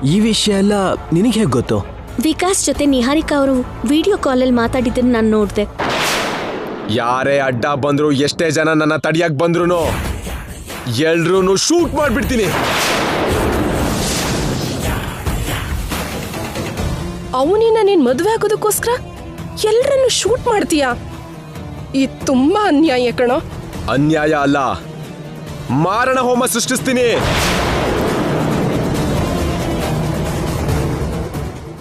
ಈ ವಿಷಯ ಎಲ್ಲ ನಿನಗೆ ಹೇಗೆ ಗೊತ್ತು? ವಿಕಾಸ್ ಜೊತೆ ನಿಹಾರಿಕಾ ಅವರು ವಿಡಿಯೋ ಕಾಲಲ್ಲಿ ಮಾತಾಡಿದ್ದನ್ನು ನಾನು ನೋಡಿದೆ. ಯಾರೇ ಅಡ್ಡ ಬಂದ್ರು, ಎಷ್ಟೇ ಜನ ನನ್ನ ತಡಿಯಕ್ ಬಂದ್ರು ಎಲ್ರೂ ಶೂಟ್ ಮಾಡ್ಬಿಡ್ತೀನಿ. ಅವನಿನ್ನ ನೀನ್ ಮದುವೆ ಆಗೋದಕ್ಕೋಸ್ಕರ ಎಲ್ರನ್ನು ಶೂಟ್ ಮಾಡ್ತೀಯಾ? ಇದು ತುಂಬಾ ಅನ್ಯಾಯ ಕಣೋ. ಅನ್ಯಾಯ ಅಲ್ಲ, ಮಾರಣ ಹೋಮ ಸೃಷ್ಟಿಸ್ತೀನಿ.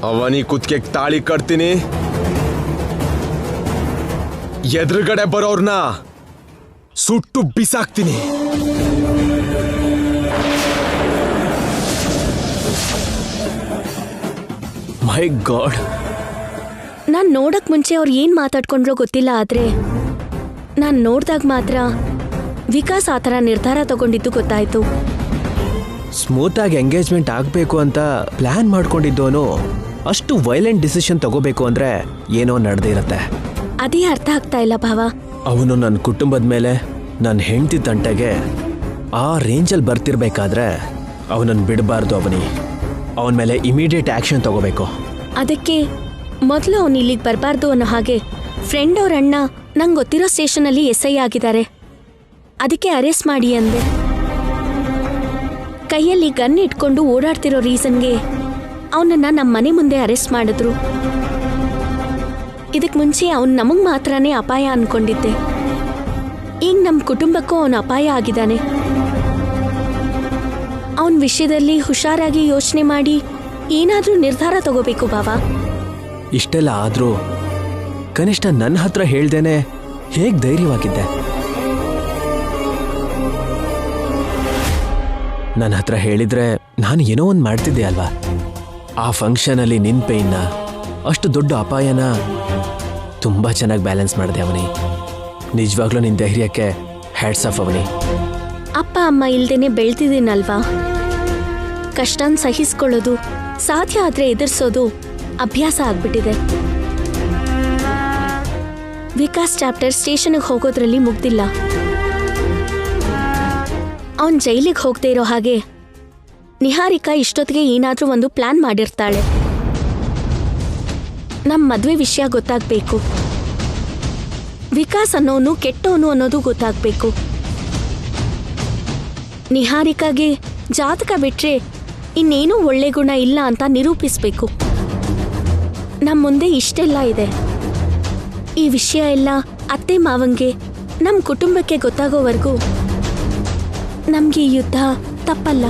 ಅವನಿ ಕುತ್ತಿಗೆ ತಾಳಿ ಕಟ್ತೀನಿ. ಎದುರುಗಡೆ ಬರೋರ್ನ ಸುಟ್ಟು ಬಿಸಾಕ್ತೀನಿ. ಮೈ ಗಾಡ್. ನಾನು ನೋಡಕ್ ಮುಂಚೆ ಅವ್ರು ಏನ್ ಮಾತಾಡ್ಕೊಂಡ್ರೋ ಗೊತ್ತಿಲ್ಲ, ಆದ್ರೆ ನಾನು ನೋಡ್ದಾಗ ಮಾತ್ರ ವಿಕಾಸ್ ಆ ಥರ ನಿರ್ಧಾರ ತಗೊಂಡಿದ್ದು ಗೊತ್ತಾಯ್ತು. ಸ್ಮೂತಾಗಿ ಎಂಗೇಜ್ಮೆಂಟ್ ಆಗಬೇಕು ಅಂತ ಪ್ಲಾನ್ ಮಾಡ್ಕೊಂಡಿದ್ದೋನು ಅಷ್ಟು ವೈಲೆಂಟ್ ಡಿಸಿಷನ್ ತಗೋಬೇಕು ಅಂದ್ರೆ ಏನೋ ನಡೆದೇ ಇರತ್ತೆ. ಅದೇ ಅರ್ಥ ಆಗ್ತಾ ಇಲ್ಲ ಭಾವ. ಅವನು ನನ್ನ ಕುಟುಂಬದ ಮೇಲೆ, ನನ್ನ ಹೆಂಡತಿ ತಂಟೆಗೆ ಆ ರೇಂಜಲ್ಲಿ ಬರ್ತಿರ್ಬೇಕಾದ್ರೆ ಅವನನ್ನು ಬಿಡಬಾರ್ದು. ಅವನ ಮೇಲೆ ಇಮಿಡಿಯೇಟ್ ಆಕ್ಷನ್ ತಗೋಬೇಕು. ಅದಕ್ಕೆ ಮೊದಲು ಅವನು ಇಲ್ಲಿಗೆ ಬರಬಾರ್ದು ಅನ್ನೋ ಹಾಗೆ ಫ್ರೆಂಡ್ ಅವ್ರ ಅಣ್ಣ ನಂಗೆ ಗೊತ್ತಿರೋ ಸ್ಟೇಷನಲ್ಲಿ SI ಆಗಿದ್ದಾರೆ, ಅದಕ್ಕೆ ಅರೆಸ್ಟ್ ಮಾಡಿ ಅಂದೆ. ಕೈಯಲ್ಲಿ ಗನ್ ಇಟ್ಕೊಂಡು ಓಡಾಡ್ತಿರೋ ರೀಸನ್ಗೆ ಅವನನ್ನ ನಮ್ಮ ಮನೆ ಮುಂದೆ ಅರೆಸ್ಟ್ ಮಾಡಿದ್ರು. ಇದಕ್ಕೆ ಮುಂಚೆ ಅವನು ನಮಗೆ ಮಾತ್ರನೇ ಅಪಾಯ ಅನ್ಕೊಂಡಿದ್ದೆ. ಈಗ ನಮ್ಮ ಕುಟುಂಬಕ್ಕೂ ಅವನು ಅಪಾಯ ಆಗಿದ್ದಾನೆ. ಅವನ ವಿಷಯದಲ್ಲಿ ಹುಷಾರಾಗಿ ಯೋಚನೆ ಮಾಡಿ ಏನಾದರೂ ನಿರ್ಧಾರ ತಗೋಬೇಕು ಬಾಬಾ. ಇಷ್ಟೆಲ್ಲ ಆದರೂ ಕನಿಷ್ಠ ನನ್ನ ಹತ್ರ ಹೇಳ್ದೇನೆ ಹೇಗೆ ಧೈರ್ಯವಾಗಿದ್ದೆ? ನನ್ನ ಹತ್ರ ಹೇಳಿದ್ರೆ ನಾನು ಏನೋ ಒಂದು ಮಾಡ್ತಿದ್ದೆ ಅಲ್ವಾ? ಆ ಫಂಕ್ಷನಲ್ಲಿ ನಿನ್ನ ಪೇಯ್ನ, ಅಷ್ಟು ದೊಡ್ಡ ಅಪಾಯನ ತುಂಬ ಚೆನ್ನಾಗಿ ಬ್ಯಾಲೆನ್ಸ್ ಮಾಡಿದೆ ಅವನಿ. ನಿಜವಾಗ್ಲೂ ನಿನ್ನ ಧೈರ್ಯಕ್ಕೆ ಹ್ಯಾಟ್ಸ್ ಆಫ್ ಅವನಿ. ಅಪ್ಪ ಅಮ್ಮ ಇಲ್ದೇನೆ ಬೆಳ್ತಿದ್ದೀನಲ್ವಾ, ಕಷ್ಟನ ಸಹಿಸ್ಕೊಳ್ಳೋದು, ಸಾಧ್ಯ ಆದರೆ ಎದುರಿಸೋದು ಅಭ್ಯಾಸ ಆಗ್ಬಿಟ್ಟಿದೆ. ವಿಕಾಸ್ ಚಾಪ್ಟರ್ ಸ್ಟೇಷನ್ಗೆ ಹೋಗೋದ್ರಲ್ಲಿ ಮುಗ್ದಿಲ್ಲ. ಅವನ್ ಜೈಲಿಗೆ ಹೋಗದೆ ಇರೋ ಹಾಗೆ ನಿಹಾರಿಕಾ ಇಷ್ಟೊತ್ತಿಗೆ ಏನಾದ್ರೂ ಒಂದು ಪ್ಲಾನ್ ಮಾಡಿರ್ತಾಳೆ. ನಮ್ಮ ಮದುವೆ ವಿಷಯ ಗೊತ್ತಾಗಬೇಕು, ವಿಕಾಸ್ ಅನ್ನೋನು ಕೆಟ್ಟವನು ಅನ್ನೋದು ಗೊತ್ತಾಗಬೇಕು. ನಿಹಾರಿಕಾಗೆ ಜಾತಕ ಬಿಟ್ರೆ ಇನ್ನೇನೂ ಒಳ್ಳೆ ಗುಣ ಇಲ್ಲ ಅಂತ ನಿರೂಪಿಸ್ಬೇಕು. ನಮ್ಮ ಮುಂದೆ ಇಷ್ಟೆಲ್ಲ ಇದೆ. ಈ ವಿಷಯ ಎಲ್ಲ ಅತ್ತೆ ಮಾವಂಗೆ, ನಮ್ಮ ಕುಟುಂಬಕ್ಕೆ ಗೊತ್ತಾಗೋವರೆಗೂ ನಮ್ಗೆ ಈ ಯುದ್ಧ ತಪ್ಪಲ್ಲ.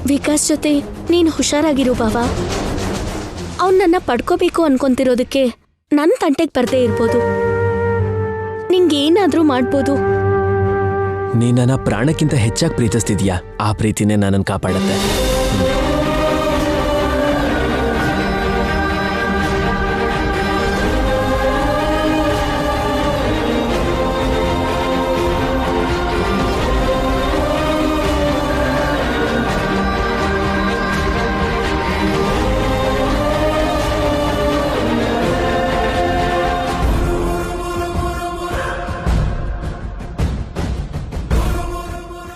ವಿಕಾಸ್ ಜೊತೆ ನೀನು ಹುಷಾರಾಗಿರು ಬಾಬಾ. ಅವನು ನನ್ನ ಪಡ್ಕೋಬೇಕು ಅನ್ಕೊಂತಿರೋದಕ್ಕೆ ನನ್ನ ತಂಟೆಗೆ ಬರ್ದೇ ಇರ್ಬೋದು, ನಿಂಗೇನಾದ್ರೂ ಮಾಡ್ಬೋದು. ನೀ ನನ್ನ ಪ್ರಾಣಕ್ಕಿಂತ ಹೆಚ್ಚಾಗಿ ಪ್ರೀತಿಸ್ತಿದ್ಯಾ, ಆ ಪ್ರೀತಿನೇ ನನ್ನನ್ನು ಕಾಪಾಡುತ್ತೆ.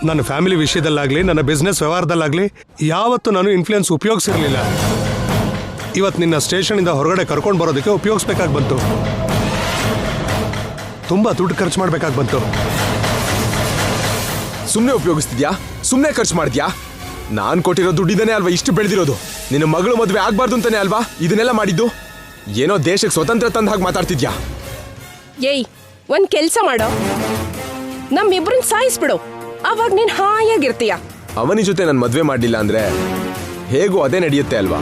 ನನ್ನ ಫ್ಯಾಮಿಲಿ ವಿಷಯದಲ್ಲಾಗಲಿ, ನನ್ನ ಬಿಸ್ನೆಸ್ ವ್ಯವಹಾರದಲ್ಲಾಗಲಿ ಯಾವತ್ತೂ ನಾನು ಇನ್ಫ್ಲೂಯೆನ್ಸ್ ಉಪಯೋಗಿಸಿರಲಿಲ್ಲ. ಇವತ್ತು ನಿನ್ನ ಸ್ಟೇಷನಿಂದ ಹೊರಗಡೆ ಕರ್ಕೊಂಡು ಬರೋದಕ್ಕೆ ಉಪಯೋಗಿಸ್ಬೇಕಾಗಿ ಬಂತು. ತುಂಬ ದುಡ್ಡು ಖರ್ಚು ಮಾಡಬೇಕಾಗಿ ಬಂತು. ಸುಮ್ಮನೆ ಉಪಯೋಗಿಸ್ತಿದ್ಯಾ? ಸುಮ್ಮನೆ ಖರ್ಚು ಮಾಡ್ತೀಯಾ? ನಾನು ಕೊಟ್ಟಿರೋ ದುಡ್ಡಿದ್ದಾನೆ ಅಲ್ವಾ ಇಷ್ಟು ಬೆಳೆದಿರೋದು? ನಿನ್ನ ಮಗಳು ಮದುವೆ ಆಗ್ಬಾರ್ದು ಅಂತಾನೆ ಅಲ್ವಾ ಇದನ್ನೆಲ್ಲ ಮಾಡಿದ್ದು? ಏನೋ ದೇಶಕ್ಕೆ ಸ್ವತಂತ್ರ ತಂದ ಹಾಗೆ ಮಾತಾಡ್ತಿದ್ಯಾ? ಏಯ್, ಒಂದ್ ಕೆಲ್ಸ ಮಾಡೋ, ನಮ್ಮಿಬ್ರನ್ನ ಸಾಯಿಸ್ಬಿಡು, ಅವಾಗ ನೀನ್ ಹಾಯಾಗಿರ್ತೀಯ. ಅವನಿ ಜೊತೆ ನಾನು ಮದುವೆ ಮಾಡಲಿಲ್ಲ ಅಂದ್ರೆ ಹೇಗೂ ಅದೇ ನಡೆಯುತ್ತೆ ಅಲ್ವಾ?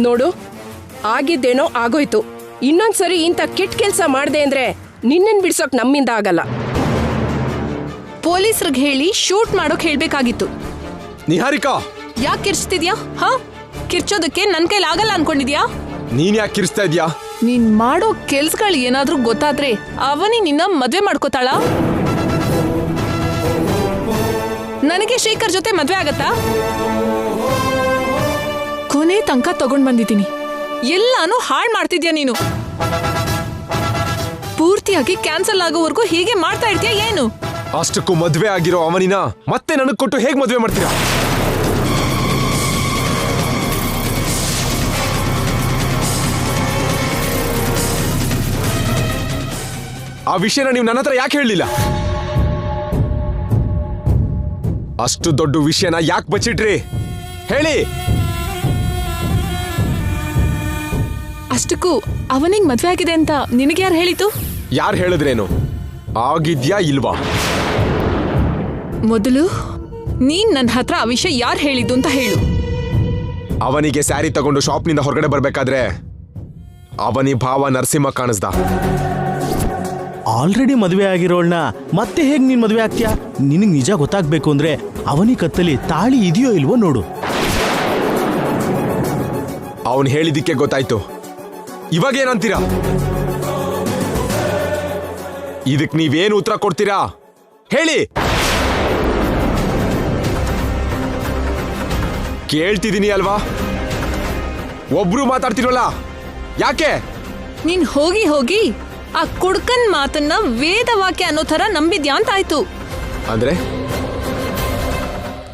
ನೋಡು, ಆಗಿದ್ದೇನೋ ಆಗೋಯ್ತು. ಇನ್ನೊಂದ್ಸರಿ ಇಂಥ ಕೆಟ್ಟ ಕೆಲ್ಸ ಮಾಡ್ದೆ ಅಂದ್ರೆ ನಿನ್ನನ್ ಬಿಡ್ಸೋಕ್ ನಮ್ಮಿಂದ ಆಗಲ್ಲ. ಪೊಲೀಸರಿಗೆ ಹೇಳಿ ಶೂಟ್ ಮಾಡೋಕ್ ಹೇಳ್ಬೇಕಾಗಿತ್ತು. ನಿಹಾರಿಕಾ, ಯಾಕೆ ಕಿರ್ಚ್ತಿದ್ಯಾ? ಹಾ, ಕಿರ್ಚೋದಕ್ಕೆ ನನ್ ಕೈಲಿ ಆಗಲ್ಲ ಅನ್ಕೊಂಡಿದ್ಯಾ? ನೀನ್ ಯಾಕೆ ಕಿರ್ಚ್ತಾ ಇದ್ಯಾ? ನೀನ್ ಮಾಡೋ ಕೆಲ್ಸಗಳು ಏನಾದ್ರೂ ಗೊತ್ತಾದ್ರೆ ಅವನಿ ನಿನ್ನ ಮದ್ವೆ ಮಾಡ್ಕೋತಾಳ? ನನಗೆ ಶೇಖರ್ ಜೊತೆ ಮದ್ವೆ ಆಗತ್ತಾ? ಕೊನೆ ತನಕ ತಗೊಂಡ್ ಬಂದಿದ್ದೀನಿ. ಎಲ್ಲಾನು ಹಾಳ್ ಮಾಡ್ತಿದ್ಯಾ ನೀನು. ಪೂರ್ತಿಯಾಗಿ ಕ್ಯಾನ್ಸಲ್ ಆಗೋವರೆಗೂ ಹೀಗೆ ಮಾಡ್ತಾ ಇರ್ತೀಯ ಏನು? ಅಷ್ಟಕ್ಕೂ ಮದ್ವೆ ಆಗಿರೋ ಅವನಿನ ಮತ್ತೆ ನನಗ್ ಕೊಟ್ಟು ಹೇಗ್ ಮದ್ವೆ ಮಾಡ್ತೀರಾ? ಆ ವಿಷಯನ ನೀವು ನನ್ನ ಹತ್ರ ಯಾಕೆ ಹೇಳಲಿಲ್ಲ? ಅಷ್ಟು ದೊಡ್ಡ ವಿಷಯನ ಯಾಕೆ ಬಚ್ಚಿಟ್ರಿ? ಹೇಳಿ. ಅಷ್ಟಕ್ಕೂ ಅವನಿಗೆ ಮದ್ವೆ ಆಗಿದೆ ಅಂತ ನಿನಗೆ ಯಾರು ಹೇಳಿತು? ಯಾರು ಹೇಳಿದ್ರೇನು? ಆಗಿದ್ಯಾ ಇಲ್ವಾ? ಮೊದಲು ನೀನ್ ನನ್ನ ಹತ್ರ ಆ ವಿಷಯ ಯಾರು ಹೇಳಿದ್ದು ಅಂತ ಹೇಳು. ಅವನಿಗೆ ಸ್ಯಾರಿ ತಗೊಂಡು ಶಾಪ್ನಿಂದ ಹೊರಗಡೆ ಬರ್ಬೇಕಾದ್ರೆ ಅವನಿ ಭಾವ ನರಸಿಂಹ ಕಾಣಿಸ್ದ. ಆಲ್ರೆಡಿ ಮದುವೆ ಆಗಿರೋಳ್ನ ಮತ್ತೆ ಹೇಗೆ ನೀನ್ ಮದುವೆ ಆಗ್ತೀಯಾ? ನಿನಗೆ ನಿಜ ಗೊತ್ತಾಗ್ಬೇಕು ಅಂದ್ರೆ ಅವನಿ ಕತ್ತಲ್ಲಿ ತಾಳಿ ಇದೆಯೋ ಇಲ್ವೋ ನೋಡು. ಅವನ್ ಹೇಳಿದಿಕ್ಕೆ ಗೊತ್ತಾಯ್ತು. ಇವಾಗ ಏನಂತೀರಾ? ಇದಕ್ ನೀವೇನು ಉತ್ತರ ಕೊಡ್ತೀರಾ ಹೇಳಿ? ಕೇಳ್ತಿದ್ದೀನಿ ಅಲ್ವಾ? ಒಬ್ರು ಮಾತಾಡ್ತಿರಲ್ಲ ಯಾಕೆ? ನೀನ್ ಹೋಗಿ ಹೋಗಿ ಆ ಕುಡ್ಕನ್ ಮಾತನ್ನ ವೇದವಾಕ್ಯ ಅನ್ನೋ ತರ ನಂಬಿದ್ಯಾ ಅಂತ ಆಯ್ತು. ಅಂದ್ರೆ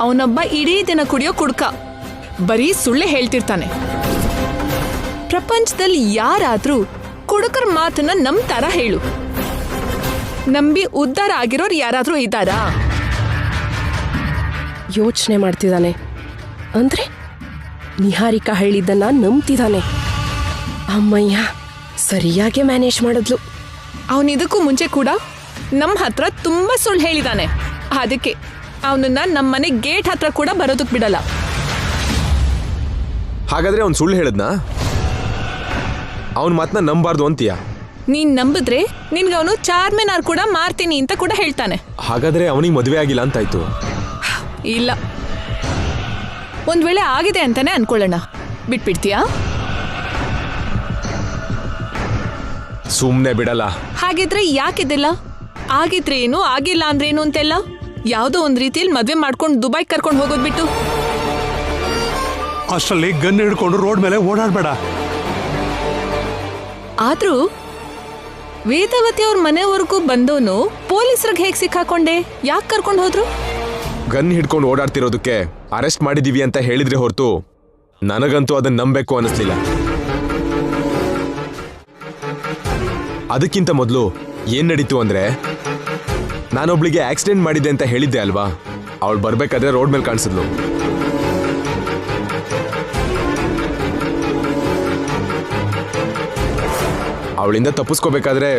ಅವನೊಬ್ಬ ಇಡೀ ದಿನ ಕುಡಿಯೋ ಕುಡ್ಕ, ಬರೀ ಸುಳ್ಳೆ ಹೇಳ್ತಿರ್ತಾನೆ. ಪ್ರಪಂಚದಲ್ಲಿ ಯಾರಾದ್ರೂ ಕುಡುಕರ ಮಾತನ್ನ ನಂಬ್ತಾರ ಹೇಳು? ನಂಬಿ ಉದ್ಧಾರ ಆಗಿರೋರು ಯಾರಾದ್ರೂ ಇದ್ದಾರಾ? ಯೋಚನೆ ಮಾಡ್ತಿದ್ದಾನೆ ಅಂದ್ರೆ ನಿಹಾರಿಕಾ ಹೇಳಿದ್ದನ್ನ ನಂಬ್ತಿದ್ದಾನೆ. ಅಮ್ಮಯ್ಯ, ಸರಿಯಾಗಿ ಮ್ಯಾನೇಜ್ ಮಾಡಿದ್ಲು. ಅವನಿದಕ್ಕೂ ಮುಂಚೆ ಕೂಡ ನಮ್ಮ ಹತ್ರ ತುಂಬಾ ಸುಳ್ಳು ಹೇಳಿದಾನೆ. ಅದಕ್ಕೆ ಅವನನ್ನ ನಮ್ಮನೆ ಗೇಟ್ ಹತ್ರ ಕೂಡ ಬರೋದಕ್ ಬಿಡಲ್ಲ. ಹಾಗಾದ್ರೆ ಅವ್ನು ಸುಳ್ಳು ಹೇಳದ್ನಾ? ಅವನ್ ಮಾತನ್ನ ನಂಬಾರ್ದು ಅಂತೀಯ? ನೀನ್ ನಂಬಿದ್ರೆ ನಿನ್ಗೆ ಅವನು ಚಾರ್ಮಿನಾರ್ ಕೂಡ ಮಾರ್ತೀನಿ ಅಂತ ಕೂಡ ಹೇಳ್ತಾನೆ. ಹಾಗಾದ್ರೆ ಅವನಿಗೆ ಮದುವೆ ಆಗಿಲ್ಲ ಅಂತಾಯ್ತು? ಇಲ್ಲ, ಒಂದ್ ವೇಳೆ ಆಗಿದೆ ಅಂತಾನೆ ಅನ್ಕೊಳ್ಳೋಣ, ಬಿಟ್ಬಿಡ್ತೀಯಾ? ಸುಮ್ನೆ ಬಿಡಲ್ಲ. ಹಾಗಿದ್ರೆ ಯಾಕಿದಿಲ್ಲ? ಆಗಿದ್ರೆ ಏನು, ಆಗಿಲ್ಲ ಅಂದ್ರೆ ಏನು ಅಂತೆಲ್ಲ ಯಾವ್ದೋ ಒಂದ್ ರೀತಿಯಲ್ಲಿ ಮದ್ವೆ ಮಾಡ್ಕೊಂಡು ದುಬೈ ಕರ್ಕೊಂಡು ಹೋಗೋದ್ ಬಿಟ್ಟು ಅಷ್ಟರಲ್ಲಿ ಗನ್ ಹಿಡ್ಕೊಂಡು ರೋಡ್ ಮೇಲೆ ಓಡಾಡ್ಬೇಡ. ಆದ್ರೂ ವೇದವತಿ ಅವ್ರ ಮನೆವರೆಗೂ ಬಂದವನು ಪೊಲೀಸರಿಗೆ ಹೇಗ್ ಸಿಕ್ಕಾಕೊಂಡೆ? ಯಾಕೆ ಕರ್ಕೊಂಡು ಹೋದ್ರು? ಗನ್ ಹಿಡ್ಕೊಂಡು ಓಡಾಡ್ತಿರೋದಕ್ಕೆ ಅರೆಸ್ಟ್ ಮಾಡಿದೀವಿ ಅಂತ ಹೇಳಿದ್ರೆ ಹೊರತು ನನಗಂತೂ ಅದನ್ನ ನಂಬೇಕು ಅನಿಸ್ಲಿಲ್ಲ. ಅದಕ್ಕಿಂತ ಮೊದಲು ಏನ್ ನಡೀತು ಅಂದ್ರೆ, ನಾನೊಬ್ಳಿಗೆ ಆಕ್ಸಿಡೆಂಟ್ ಮಾಡಿದ್ದೆ ಅಂತ ಹೇಳಿದ್ದೆ ಅಲ್ವಾ? ಅವಳು ಬರ್ಬೇಕಾದ್ರೆ ರೋಡ್ ಮೇಲೆ ಕಾಣಿಸಿದ್ಲು. ಅವಳಿಂದ ತಪ್ಪಿಸ್ಕೋಬೇಕಾದ್ರೆ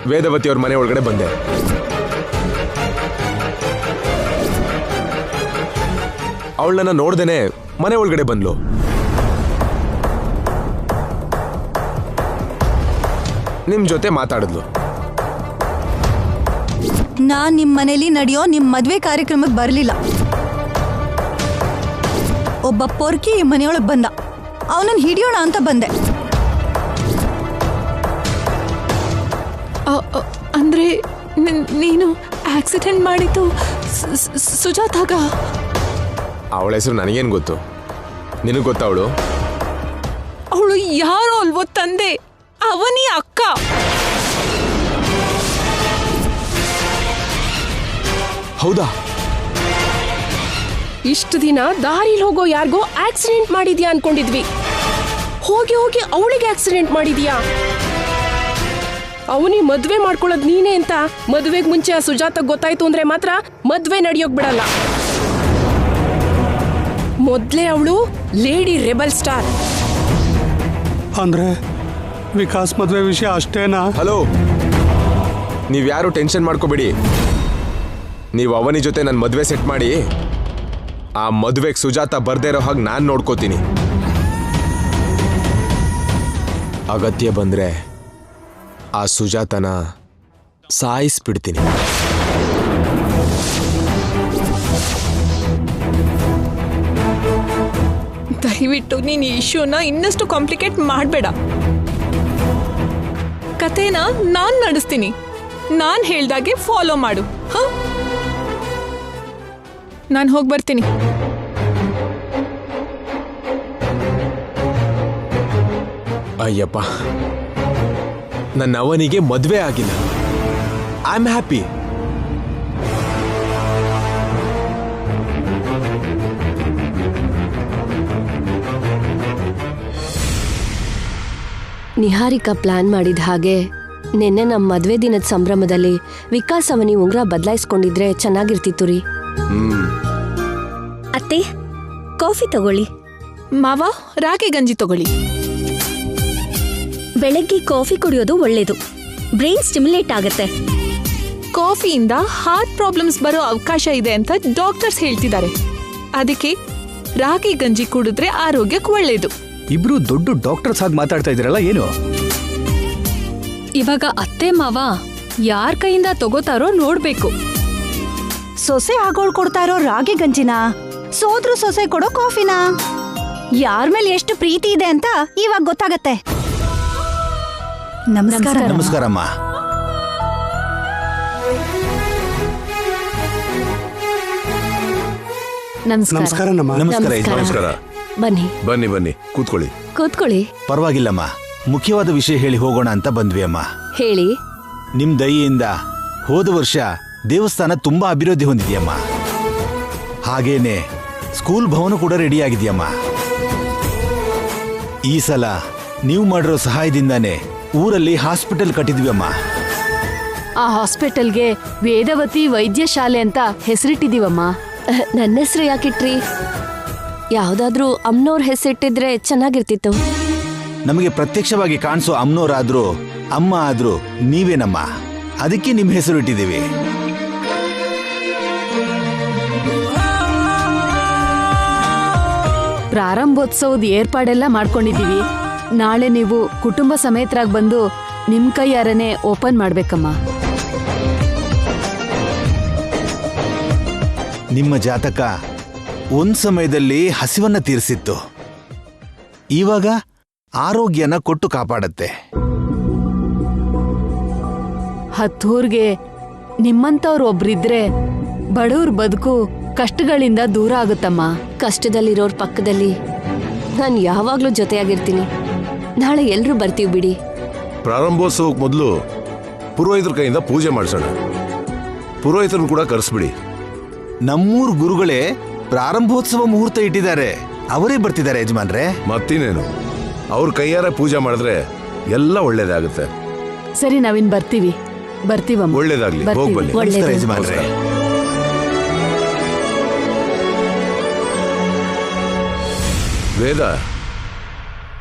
ವೇದವತಿ ಅವ್ರ ಮನೆ ಒಳಗಡೆ ಬಂದೆ. ಅವಳನ್ನ ನೋಡ್ದೇನೆ ಮನೆ ಒಳಗಡೆ ಬಂದ್ಲು. ನಿಮ್ ಜೊತೆ ಮಾತಾಡಿದ್ಲು. ನಾನ್ ನಿಮ್ ಮನೇಲಿ ನಡೆಯೋ ನಿಮ್ ಮದ್ವೆ ಕಾರ್ಯಕ್ರಮಕ್ಕೆ ಬರ್ಲಿಲ್ಲ. ಒಬ್ಬ ಪೊರ್ಕಿ ಈ ಮನೆಯೊಳಗೆ ಬಂದ, ಅವನನ್ನ ಹಿಡಿಯೋಣ ಅಂತ ಬಂದೆ. ಅಂದ್ರೆ ನೀನು ಆಕ್ಸಿಡೆಂಟ್ ಮಾಡಿದ್ದು ಸುಜಾತಾಗ? ಅವಳ ಹೆಸರು ನನಗೇನು ಗೊತ್ತು? ನಿನಗೆ ಗೊತ್ತಾ ಅವಳು? ಅವಳು ಯಾರೋ ಅಲ್ವೋ ತಂದೆ, ಅವನಿ ಅಕ್ಕ. ಹೌದಾ? ಇಷ್ಟು ದಿನ ದಾರಿಲಿ ಹೋಗೋ ಯಾರಿಗೋ ಆಕ್ಸಿಡೆಂಟ್ ಮಾಡಿದ್ಯಾ ಅನ್ಕೊಂಡಿದ್ವಿ. ಹೋಗಿ ಹೋಗಿ ಅವಳಿಗೆ ಆಕ್ಸಿಡೆಂಟ್ ಮಾಡಿದ್ಯಾ? ಅವನಿ ಮದ್ವೆ ಮಾಡ್ಕೊಳ್ಳೋದ್ ನೀನೇ ಅಂತ ಮದ್ವೆಗ್ ಮುಂಚೆ ಆ ಸುಜಾತ ಗೊತ್ತಾಯ್ತು ಅಂದ್ರೆ ಮಾತ್ರ ಮದ್ವೆ ನಡೆಯೋಕ್ ಬಿಡಲ್ಲ. ಮೊದ್ಲೇ ಅವಳು ಲೇಡಿ ರೆಬಲ್ ಸ್ಟಾರ್. ಅಂದ್ರೆ ವಿಕಾಸ್ ಮದ್ವೆ ವಿಷಯ ಅಷ್ಟೇನಾ? ಹಲೋ, ನೀವ್ಯಾರು ಟೆನ್ಷನ್ ಮಾಡ್ಕೋಬೇಡಿ. ನೀವು ಅವನಿ ಜೊತೆ ನನ್ನ ಮದುವೆ ಸೆಟ್ ಮಾಡಿ ಆ ಮದುವೆಗೆ ಸುಜಾತ ಬರ್ದೇ ಇರೋ ಹಾಗೆ ನಾನು ನೋಡ್ಕೋತೀನಿ. ಅಗತ್ಯ ಬಂದ್ರೆ ಆ ಸುಜಾತನ ಸಾಯಿಸ್ಬಿಡ್ತೀನಿ. ದಯವಿಟ್ಟು ನೀನು ಈ ಇಶ್ಯೂನ ಇನ್ನಷ್ಟು ಕಾಂಪ್ಲಿಕೇಟ್ ಮಾಡಬೇಡ. ಕಥೆನ ನಾನ್ ನಡೆಸ್ತೀನಿ, ನಾನ್ ಹೇಳ್ದಾಗೆ ಫಾಲೋ ಮಾಡು. ಹ, ನಾನು ಹೋಗಿ ಬರ್ತೀನಿ. ಅಯ್ಯಪ್ಪ, ನನ್ನ ಅವನಿಗೆ ಮದುವೆ ಆಗಿಲ್ಲ. I am happy. Niharika plan ಮಾಡಿದ ಹಾಗೆ ನಿನ್ನೆ ನಮ್ಮ ಮದ್ವೆ ದಿನದ ಸಂಭ್ರಮದಲ್ಲಿ ವಿಕಾಸ್ ಅವನಿ ಉಂಗ್ರ ಬದಲಾಯಿಸ್ಕೊಂಡಿದ್ರೆ ಚೆನ್ನಾಗಿರ್ತಿತ್ತು ರೀ. ಅತ್ತೆ, ಕಾಫಿ ತಗೊಳ್ಳಿ. ಮಾವ, ರಾಗಿ ಗಂಜಿ ತಗೊಳ್ಳಿ. ಬೆಳಗ್ಗೆ ಕಾಫಿ ಕುಡಿಯೋದು ಒಳ್ಳೇದು, ಬ್ರೈನ್ ಸ್ಟಿಮ್ಯುಲೇಟ್ ಆಗತ್ತೆ. ಕಾಫಿಯಿಂದ ಹಾರ್ಟ್ ಪ್ರಾಬ್ಲಮ್ಸ್ ಬರೋ ಅವಕಾಶ ಇದೆ ಅಂತ ಡಾಕ್ಟರ್ಸ್ ಹೇಳ್ತಿದ್ದಾರೆ. ಅದಕ್ಕೆ ರಾಗಿ ಗಂಜಿ ಕುಡಿದ್ರೆ ಆರೋಗ್ಯಕ್ಕೆ ಒಳ್ಳೇದು. ಇಬ್ರು ದೊಡ್ಡ ಡಾಕ್ಟರ್ಸ್ ಆಗಿ ಮಾತಾಡ್ತಾ ಇದ್ದೀರಲ್ಲ, ಏನು? ಇವಾಗ ಅತ್ತೆ ಮಾವ ಯಾರ್ ಕೈಯಿಂದ ತಗೋತಾರೋ ನೋಡ್ಬೇಕು. ಸೊಸೆ ಆಗೋಳ್ ಕೊಡ್ತಾ ಇರೋ ರಾಗಿ ಗಂಜಿನ, ಸೋದ್ರು ಸೊಸೆ ಕೊಡೋ ಕಾಫಿನ, ಯಾರ ಮೇಲೆ ಎಷ್ಟು ಪ್ರೀತಿ ಇದೆ ಅಂತ ಇವಾಗ ಗೊತ್ತಾಗತ್ತೆ. ನಮಸ್ಕಾರ. ನಮಸ್ಕಾರಮ್ಮ. ನಮಸ್ಕಾರ. ನಮಸ್ಕಾರ. ಬನ್ನಿ ಬನ್ನಿ ಬನ್ನಿ, ಕೂತ್ಕೊಳ್ಳಿ. ಕೂತ್ಕೊಳ್ಳಿ. ಪರವಾಗಿಲ್ಲಮ್ಮ, ಮುಖ್ಯವಾದ ವಿಷಯ ಹೇಳಿ ಹೋಗೋಣ ಅಂತ ಬಂದ್ವಿ ಅಮ್ಮ. ಹೇಳಿ. ನಿಮ್ ದಯೆಯಿಂದ ಹೋದ ವರ್ಷ ದೇವಸ್ಥಾನ ತುಂಬಾ ಅಭಿವೃದ್ಧಿ ಹೊಂದಿದೆಯಮ್ಮ. ಹಾಗೇನೆ ಸ್ಕೂಲ್ ಭವನ ಕೂಡ ರೆಡಿ ಆಗಿದೆಯಮ್ಮ. ಈ ಸಲ ನೀವು ಮಾಡಿರೋ ಸಹಾಯದಿಂದಾನೇ ಊರಲ್ಲಿ ಹಾಸ್ಪಿಟಲ್ ಕಟ್ಟಿದ್ವಿ ಅಮ್ಮ. ಆ ಹಾಸ್ಪಿಟಲ್ಗೆ ವೇದವತಿ ವೈದ್ಯ ಶಾಲೆ ಅಂತ ಹೆಸರಿಟ್ಟಿದೀವಮ್ಮ. ನನ್ನ ಹೆಸರು ಯಾಕಿಟ್ರಿ? ಯಾವ್ದಾದ್ರೂ ಅಮ್ಮನವ್ರ ಹೆಸರಿಟ್ಟಿದ್ರೆ ಚೆನ್ನಾಗಿರ್ತಿತ್ತು. ನಮಗೆ ಪ್ರತ್ಯಕ್ಷವಾಗಿ ಕಾಣಿಸೋ ಅಮ್ಮನವರಾದ್ರೂ ಅಮ್ಮ ಆದ್ರೂ ನೀವೇನಮ್ಮ, ಅದಕ್ಕೆ ನಿಮ್ ಹೆಸರು ಇಟ್ಟಿದ್ದೀವಿ. ಪ್ರಾರಂಭೋತ್ಸವದ ಏರ್ಪಾಡೆಲ್ಲ ಮಾಡ್ಕೊಂಡಿದೀವಿ. ನಾಳೆ ನೀವು ಕುಟುಂಬ ಸಮೇತರಾಗಿ ಬಂದು ನಿಮ್ ಕೈಯಾರನೆ ಓಪನ್ ಮಾಡ್ಬೇಕಮ್ಮ. ನಿಮ್ಮ ಜಾತಕ ಒಂದ್ ಸಮಯದಲ್ಲಿ ಹಸಿವನ್ನ ತೀರಿಸಿತ್ತು, ಇವಾಗ ಆರೋಗ್ಯನ ಕೊಟ್ಟು ಕಾಪಾಡತ್ತೆ. ಹತ್ತೂರ್ಗೆ ನಿಮ್ಮಂತವ್ರು ಒಬ್ರಿದ್ರೆ ಬಡವ್ರ ಬದುಕು ಕಷ್ಟಗಳಿಂದ ದೂರ ಆಗುತ್ತಮ್ಮ. ಕಷ್ಟದಲ್ಲಿರೋರ್ ಪಕ್ಕದಲ್ಲಿ ನಾನು ಯಾವಾಗ್ಲೂ ಜೊತೆಯಾಗಿರ್ತೀನಿ. ನಾಳೆ ಎಲ್ರೂ ಬರ್ತೀವಿ ಬಿಡಿ. ಪ್ರಾರಂಭೋತ್ಸವಕ್ಕೆ ಮೊದಲು ಪುರೋಹಿತರ ಕೈಯಿಂದ ಪೂಜೆ ಮಾಡಿಸೋಣ. ಪುರೋಹಿತರನ್ನು ಕೂಡ ಕರೆಸ್ಬಿಡಿ. ನಮ್ಮೂರ್ ಗುರುಗಳೇ ಪ್ರಾರಂಭೋತ್ಸವ ಮುಹೂರ್ತ ಇಟ್ಟಿದ್ದಾರೆ, ಅವರೇ ಬರ್ತಿದ್ದಾರೆ ಯಜಮಾನ್ರೆ. ಮತ್ತಿನೇನು, ಅವ್ರ ಕೈಯಾರ ಪೂಜೆ ಮಾಡಿದ್ರೆ ಎಲ್ಲ ಒಳ್ಳೇದಾಗುತ್ತೆ. ಸರಿ, ನಾವಿನ್ ಬರ್ತೀವಮ್ಮ. ಒಳ್ಳೇದಾಗ್ಲಿ, ಹೋಗ್ಬನ್ನಿ. ಯಜಮಾನ್ರೆ. ವೇದ,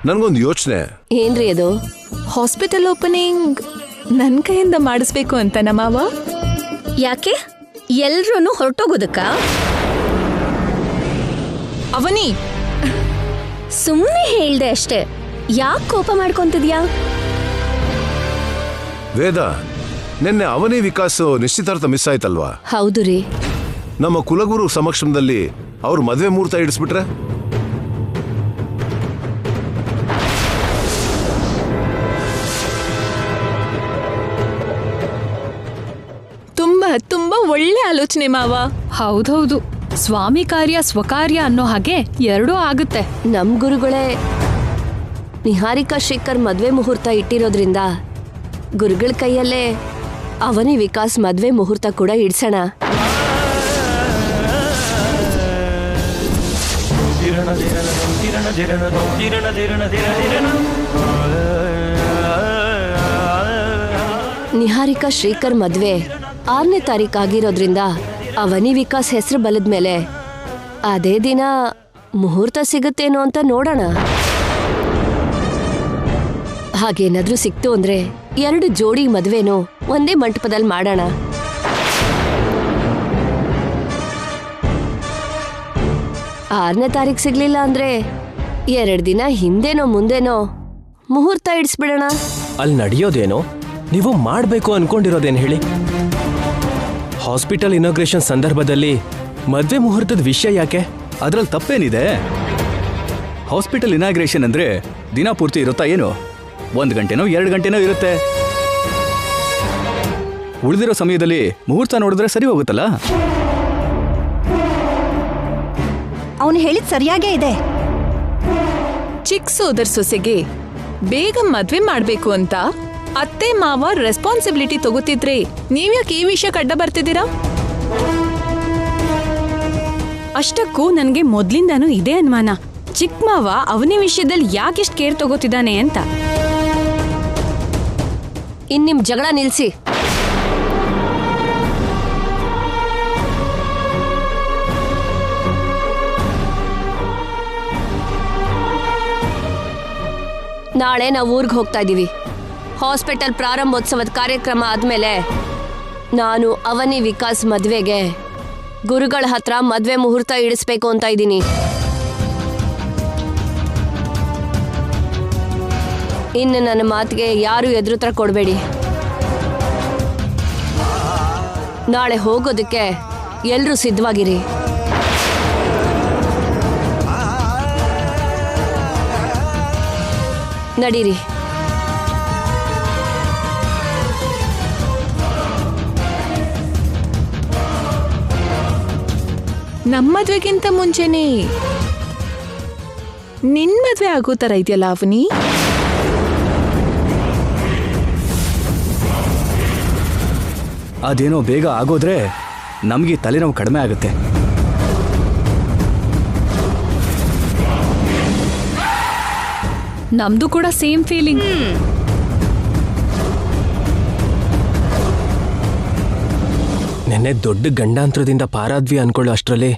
ನನ್ಗೊಂದು ಯೋಚನೆ. ಏನ್ರಿ ಅದು? ಹಾಸ್ಪಿಟಲ್ ಓಪನಿಂಗ್ ನನ್ ಕೈಯಿಂದ ಮಾಡಿಸ್ಬೇಕು ಅಂತ ನಮ್ಮವ. ಯಾಕೆ? ಎಲ್ರೂ ಹೊರಟೋಗೋದಕ್ಕ? ಅವನಿ, ಸುಮ್ಮನೆ ಹೇಳ್ದೆ ಅಷ್ಟೇ, ಯಾಕೆ ಕೋಪ ಮಾಡ್ಕೊಂತಿದ್ಯಾ? ವೇದ, ನಿನ್ನೆ ಅವನಿ ವಿಕಾಸ್ ನಿಶ್ಚಿತಾರ್ಥ ಮಿಸ್ ಆಯ್ತಲ್ವಾ? ಹೌದು ರೀ. ನಮ್ಮ ಕುಲಗುರು ಸಮಕ್ಷಮದಲ್ಲಿ ಅವ್ರ ಮದ್ವೆ ಮುಹೂರ್ತ ಇಡಿಸ್ಬಿಟ್ರೆ? ತುಂಬಾ ತುಂಬಾ ಒಳ್ಳೆ ಆಲೋಚನೆ ಮಾವ. ಹೌದೌದು, ಸ್ವಾಮಿ ಕಾರ್ಯ ಸ್ವಕಾರ್ಯ ಅನ್ನೋ ಹಾಗೆ ಎರಡೂ ಆಗುತ್ತೆ. ನಮ್ ಗುರುಗಳೇ ನಿಹಾರಿಕಾ ಶ್ರೀಕರ್ ಮದ್ವೆ ಮುಹೂರ್ತ ಇಟ್ಟಿರೋದ್ರಿಂದ ಗುರುಗಳ ಕೈಯಲ್ಲೇ ಅವನಿ ವಿಕಾಸ್ ಮದ್ವೆ ಮುಹೂರ್ತ ಕೂಡ ಇಡ್ಸೋಣ. ನಿಹಾರಿಕಾ ಶ್ರೀಕರ್ ಮದ್ವೆ 6ನೇ ತಾರೀಕು ಆಗಿರೋದ್ರಿಂದ ಅವನಿ ವಿಕಾಸ್ ಹೆಸರು ಬಲದ್ಮೇಲೆ ಅದೇ ದಿನ ಮುಹೂರ್ತ ಸಿಗುತ್ತೇನೋ ಅಂತ ನೋಡೋಣ. ಹಾಗೇನಾದ್ರೂ ಸಿಕ್ತು ಅಂದ್ರೆ 2 ಜೋಡಿ ಮದ್ವೆನೂ ಒಂದೇ ಮಂಟಪದಲ್ಲಿ ಮಾಡೋಣ. ಆರನೇ ತಾರೀಕು ಸಿಗ್ಲಿಲ್ಲ ಅಂದ್ರೆ 2 ದಿನ ಹಿಂದೆನೋ ಮುಂದೆನೋ ಮುಹೂರ್ತ ಇಡಿಸ್ಬಿಡೋಣ. ಅಲ್ಲಿ ನಡೆಯೋದೇನೋ, ನೀವು ಮಾಡಬೇಕು ಅನ್ಕೊಂಡಿರೋದೇನು ಹೇಳಿ? ಹಾಸ್ಪಿಟಲ್ ಇನಾಗ್ರೇಷನ್ ಸಂದರ್ಭದಲ್ಲಿ ಮದ್ವೆ ಮುಹೂರ್ತದ ವಿಷಯ ಯಾಕೆ? ಅದ್ರಲ್ಲಿ ತಪ್ಪೇನಿದೆ? ಹಾಸ್ಪಿಟಲ್ ಇನಾಗ್ರೇಷನ್ ಅಂದ್ರೆ ದಿನ ಪೂರ್ತಿ ಇರುತ್ತಾ ಏನು? 1 ಗಂಟೆನೋ 2 ಗಂಟೆನೋ ಇರುತ್ತೆ. ಉಳಿದಿರೋ ಸಮಯದಲ್ಲಿ ಮುಹೂರ್ತ ನೋಡಿದ್ರೆ ಸರಿ ಹೋಗುತ್ತಲ್ಲ. ಅವನು ಹೇಳಿದ್ ಸರಿಯಾಗೇ ಇದೆ. ಚಿಕ್ಕ ಸೋದರ್ ಸೊಸೆಗೆ ಬೇಗ ಮದ್ವೆ ಮಾಡ್ಬೇಕು ಅಂತ ಅತ್ತೆ ಮಾವ ರೆಸ್ಪಾನ್ಸಿಬಿಲಿಟಿ ತಗೋತಿದ್ರೆ ನೀವ್ಯಾಕೆ ಈ ವಿಷಯಕ್ಕೆ ಅಡ್ಡ ಬರ್ತಿದ್ದೀರಾ? ಅಷ್ಟಕ್ಕೂ ನನ್ಗೆ ಮೊದ್ಲಿಂದಾನು ಇದೇ ಅನುಮಾನ, ಚಿಕ್ಕ ಮಾವ ಅವನಿ ವಿಷಯದಲ್ಲಿ ಯಾಕಿಷ್ಟು ಕೇರ್ ತಗೋತಿದ್ದಾನೆ ಅಂತ. ಇನ್ ನಿಮ್ ಜಗಳ ನಿಲ್ಸಿ. ನಾಳೆ ನಾವು ಊರಿಗೆ ಹೋಗ್ತಾ ಇದ್ದೀವಿ. ಹಾಸ್ಪಿಟಲ್ ಪ್ರಾರಂಭೋತ್ಸವದ ಕಾರ್ಯಕ್ರಮ ಆದ್ಮೇಲೆ ನಾನು ಅವನಿ ವಿಕಾಸ್ ಮದ್ವೆಗೆ ಗುರುಗಳ ಹತ್ರ ಮದ್ವೆ ಮುಹೂರ್ತ ಇಡಿಸ್ಬೇಕು ಅಂತ ಇದ್ದೀನಿ. ಇನ್ನು ನನ್ನ ಮಾತಿಗೆ ಯಾರು ಎದುರುತ್ರ ಕೊಡಬೇಡಿ. ನಾಳೆ ಹೋಗೋದಕ್ಕೆ ಎಲ್ರೂ ಸಿದ್ಧವಾಗಿರಿ. ನಡೀರಿ. ನಮ್ಮ ಮದ್ವೆಗಿಂತ ಮುಂಚೆನೆ ನಿನ್ ಮದ್ವೆ ಆಗೋ ತರ ಇದೆಯಲ್ಲ ಅವನಿ. ಅದೇನೋ ಬೇಗ ಆಗೋದ್ರೆ ನಮಗೆ ತಲೆನೋವು ಕಡಿಮೆ ಆಗುತ್ತೆ. ನಮ್ದು ಕೂಡ ಸೇಮ್ ಫೀಲಿಂಗ್. ನೆನ್ನೆ ದೊಡ್ಡ ಗಂಡಾಂತರದಿಂದ ಪಾರಾದ್ವಿ ಅನ್ಕೊಳ್ಳೋ ಅಷ್ಟರಲ್ಲಿ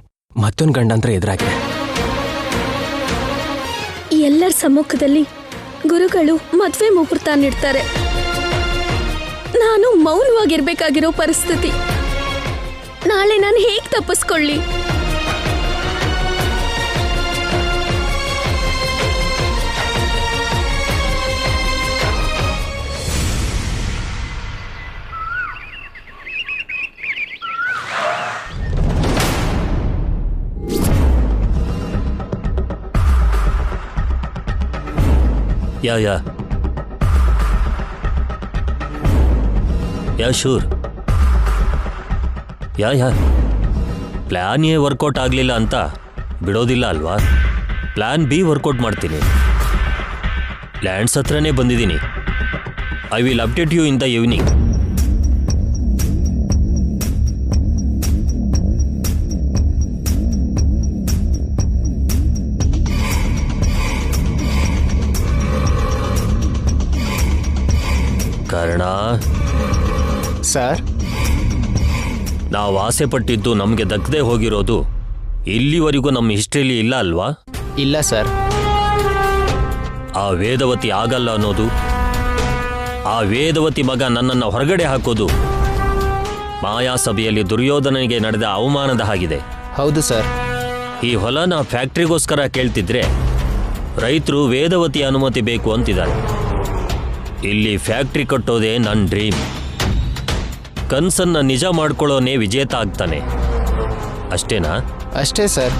ಮತ್ತೊಂದು ಗಂಡಾಂತರ ಎದುರಾಗಿದೆ. ಎಲ್ಲರ ಸಮ್ಮುಖದಲ್ಲಿ ಗುರುಗಳು ಮದ್ವೆ ಮುಹೂರ್ತ ನೀಡ್ತಾರೆ. ನಾನು ಮೌನವಾಗಿರ್ಬೇಕಾಗಿರೋ ಪರಿಸ್ಥಿತಿ. ನಾಳೆ ನಾನು ಹೇಗೆ ತಪ್ಪಿಸ್ಕೊಳ್ಳಿ? Yeah sure. Yeah plan A work out ಆಗಲಿಲ್ಲ ಅಂತ ಬಿಡೋದಿಲ್ಲ ಅಲ್ವಾ? ಪ್ಲ್ಯಾನ್ ಬಿ ವರ್ಕೌಟ್ ಮಾಡ್ತೀನಿ. ಲ್ಯಾಂಡ್ಸ್ ಹತ್ರನೇ ಬಂದಿದ್ದೀನಿ. I will update you in the evening. ಕಾರಣ ಸರ್, ನಾವು ಆಸೆ ಪಟ್ಟಿದ್ದು ನಮಗೆ ದಕ್ಕದೆ ಹೋಗಿರೋದು ಇಲ್ಲಿವರೆಗೂ ನಮ್ಮ ಹಿಸ್ಟ್ರಿಯಲ್ಲಿ ಇಲ್ಲ ಅಲ್ವಾ? ಇಲ್ಲ ಸರ್. ಆ ವೇದವತಿ ಆಗಲ್ಲ ಅನ್ನೋದು, ಆ ವೇದವತಿ ಮಗ ನನ್ನನ್ನು ಹೊರಗಡೆ ಹಾಕೋದು ಮಾಯಾ ಸಭೆಯಲ್ಲಿ ದುರ್ಯೋಧನನಿಗೆ ನಡೆದ ಅವಮಾನದ ಹಾಗಿದೆ. ಹೌದು ಸರ್. ಈ ಹೊಲನ ಫ್ಯಾಕ್ಟ್ರಿಗೋಸ್ಕರ ಕೇಳ್ತಿದ್ರೆ ರೈತರು ವೇದವತಿ ಅನುಮತಿ ಬೇಕು ಅಂತಿದ್ದಾರೆ. ಇಲ್ಲಿ ಫ್ಯಾಕ್ಟ್ರಿ ಕಟ್ಟೋದೇ ನನ್ನ ಡ್ರೀಮ್. ಕನ್ಸನ್ನ ನಿಜ ಮಾಡ್ಕೊಳ್ಳೋನೇ ವಿಜೇತ ಆಗ್ತಾನೆ. ಅಷ್ಟೇನಾ? ಅಷ್ಟೇ ಸರ್.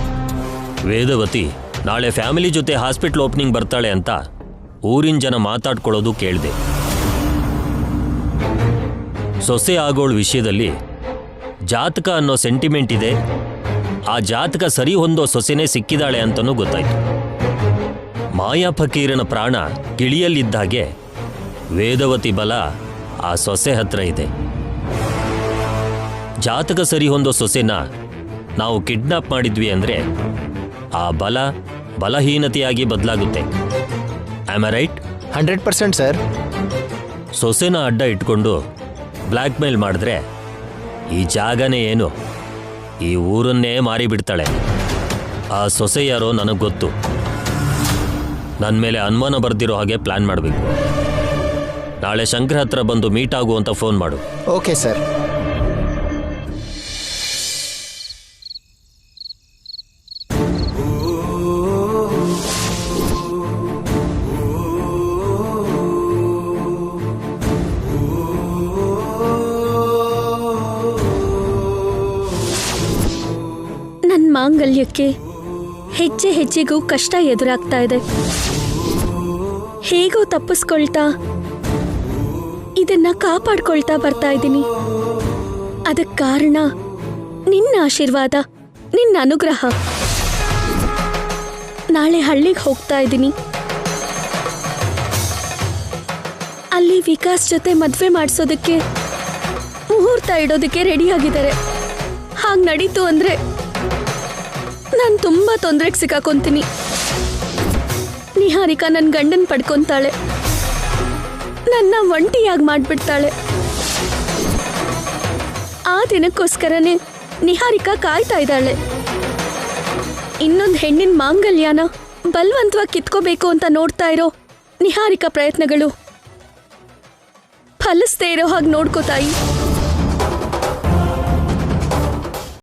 ವೇದವತಿ ನಾಳೆ ಫ್ಯಾಮಿಲಿ ಜೊತೆ ಹಾಸ್ಪಿಟ್ಲ್ ಓಪನಿಂಗ್ ಬರ್ತಾಳೆ ಅಂತ ಊರಿನ ಜನ ಮಾತಾಡ್ಕೊಳ್ಳೋದು ಕೇಳಿದೆ. ಸೊಸೆ ಆಗೋಳ ವಿಷಯದಲ್ಲಿ ಜಾತಕ ಅನ್ನೋ ಸೆಂಟಿಮೆಂಟ್ ಇದೆ. ಆ ಜಾತಕ ಸರಿ ಹೊಂದೋ ಸೊಸೆನೇ ಸಿಕ್ಕಿದಾಳೆ ಅಂತನೂ ಗೊತ್ತಾಯ್ತು. ಮಾಯಾ ಫಕೀರನ ಪ್ರಾಣ ಗಿಳಿಯಲ್ಲಿದ್ದಾಗೆ ವೇದವತಿ ಬಲ ಆ ಸೊಸೆ ಹತ್ರ ಇದೆ. ಜಾತಕ ಸರಿ ಹೊಂದೋ ಸೊಸೆನ ನಾವು ಕಿಡ್ನಾಪ್ ಮಾಡಿದ್ವಿ ಅಂದರೆ ಆ ಬಲ ಬಲಹೀನತೆಯಾಗಿ ಬದಲಾಗುತ್ತೆ. Am I right? 100% ಸರ್. ಸೊಸೆನ ಅಡ್ಡ ಇಟ್ಕೊಂಡು ಬ್ಲ್ಯಾಕ್ ಮೇಲ್ ಮಾಡಿದ್ರೆ ಈ ಜಾಗನೇ ಏನು, ಈ ಊರನ್ನೇ ಮಾರಿಬಿಡ್ತಾಳೆ. ಆ ಸೊಸೆ ಯಾರೋ ನನಗೆ ಗೊತ್ತು. ನನ್ನ ಮೇಲೆ ಅನುಮಾನ ಬರ್ದಿರೋ ಹಾಗೆ ಪ್ಲ್ಯಾನ್ ಮಾಡಬೇಕು. ನಾಳೆ ಶಂಕರ್ ಹತ್ರ ಬಂದು ಮೀಟ್ ಆಗು ಅಂತ ಫೋನ್ ಮಾಡು. Okay sir. ನನ್ನ ಮಾಂಗಲ್ಯಕ್ಕೆ ಹೆಜ್ಜೆ ಹೆಜ್ಜೆಗೂ ಕಷ್ಟ ಎದುರಾಗ್ತಾ ಇದೆ. ಹೇಗೋ ತಪ್ಪಿಸ್ಕೊಳ್ತಾ ಇದನ್ನ ಕಾಪಾಡ್ಕೊಳ್ತಾ ಬರ್ತಾ ಇದ್ದೀನಿ. ಅದಕ್ಕೆ ಕಾರಣ ನಿನ್ನ ಆಶೀರ್ವಾದ, ನಿನ್ನ ಅನುಗ್ರಹ. ನಾಳೆ ಹಳ್ಳಿಗೆ ಹೋಗ್ತಾ ಇದ್ದೀನಿ. ಅಲ್ಲಿ ವಿಕಾಸ್ ಜೊತೆ ಮದ್ವೆ ಮಾಡಿಸೋದಕ್ಕೆ ಮುಹೂರ್ತ ಇಡೋದಕ್ಕೆ ರೆಡಿಯಾಗಿದ್ದಾರೆ. ಹಾಗೆ ನಡೀತು ಅಂದ್ರೆ ನಾನು ತುಂಬಾ ತೊಂದರೆಗೆ ಸಿಕ್ಕಾಕೊಂತೀನಿ. ನಿಹಾರಿಕಾ ನನ್ನ ಗಂಡನ್ ಪಡ್ಕೊಂತಾಳೆ. ನನ್ನ ಒಂಟಿಯಾಗಿ ಮಾಡ್ಬಿಡ್ತಾಳೆ. ಆ ದಿನಕ್ಕೋಸ್ಕರನೇ ನಿಹಾರಿಕಾ ಕಾಯ್ತಾ ಇದ್ದಾಳೆ. ಇನ್ನೊಂದು ಹೆಣ್ಣಿನ ಮಾಂಗಲ್ಯನ ಬಲವಂತವಾಗಿ ಕಿತ್ಕೋಬೇಕು ಅಂತ ನೋಡ್ತಾ ಇರೋ ನಿಹಾರಿಕಾ ಪ್ರಯತ್ನಗಳು ಫಲಿಸ್ದೇ ಇರೋ ಹಾಗೆ ನೋಡ್ಕೋತಾಯಿ.